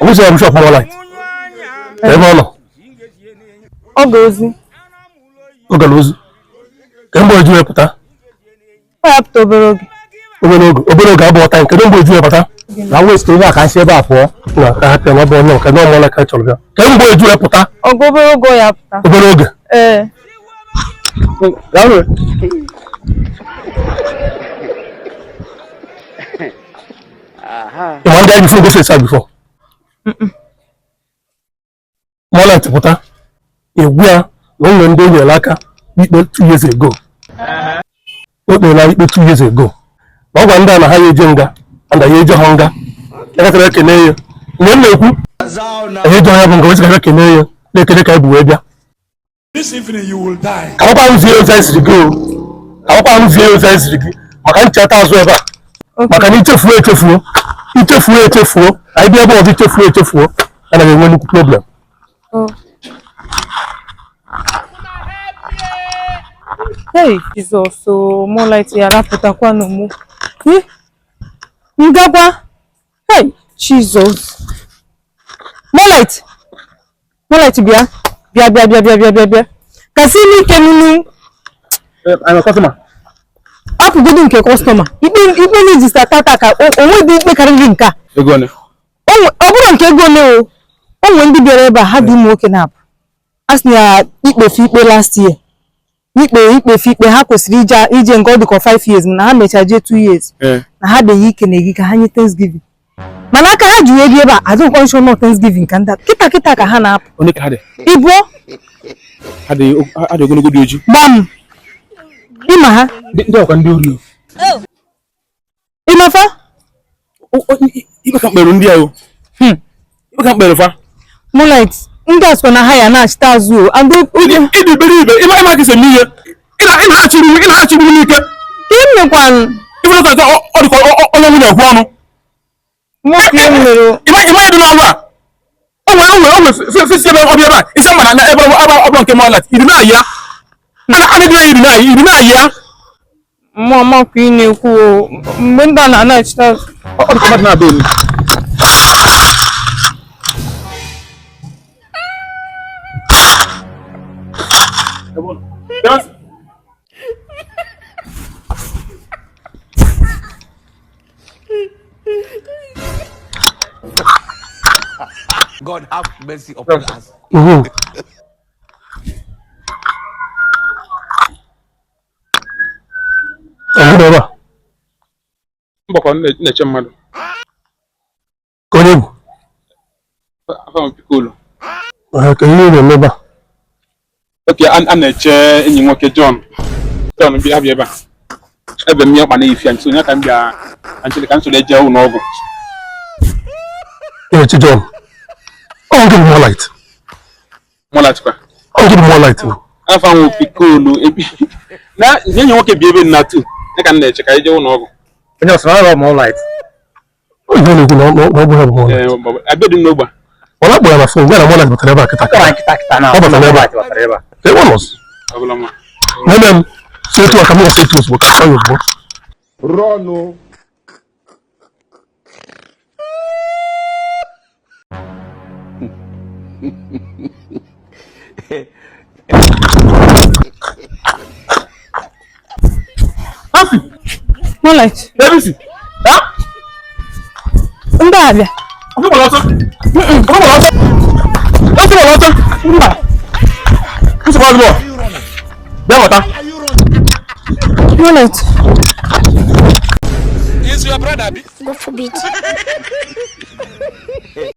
Who's your shop more light? Ogozi. Ogalozi. Can boy do a pata? Up to Oberogi. Oberogi about time. Can boy do a pata? Now we stay back and share up for. No, I have to know no, can no more like I told you. Can boy do a pata? Ogoberogo yapta. Oberogi. You want that before go say before? More like to pata. A wear long and day like 2 years ago. What they like 2 years ago. No wonder na high agenda and the age of hunger. I can recognize you. This evening you will die. How about you guys to go? How about you guys to go? I can't chat as well. I can eat a fool. I be able to eat a fool. And I have no problem. Hey, Jesus, so more like the Arapota Quanomo. Ngaba. Hey, Jesus. More light, Bia. Kasini Kenunu. I'm a customer. Up good in customer. Even is this attack. Oh, we did make a rinka. You're going. Oh, I wouldn't go no. Oh, when did you ever have him woken up? As near eat the feet last year. Eat the feet, the house was Rija and God for 5 years. Now I may charge 2 years. I had the yeek and a geek, a Thanksgiving. Malaka had you ever? I don't want to know Thanksgiving. Can that Kita Hana up? Only had Ibo had you going to do? Bam Imaha Didn't can do you. Imafa? You can't bear India. You can't bear far. Moonlight. That's when I hire Nash Tazu and do believe it. If I like is a million, in Hachi, give me one. You look at all the Most little. Imagine all it's someone ever came on like you deny ya. You deny ya. Mama Queen, who went down a night stuff. God have mercy upon us. Okay, and a chair in your John. Don't be happy about. Ever me up money if you so you can be until the council let you know. John. I'll give more light. More light. I'll give more light. I found cool. Now, then you walk a baby not too. I can let check. I don't know. When you're small, more light. Oh, you don't know. I bet you know. Well, I'm going to phone. Where I'm going to never get they want us. Madam, say to a camera, say to us, what can you do? Rono. Happy. More light. Let me see. Huh? Ndabia. Come on, Is your brother? God forbid.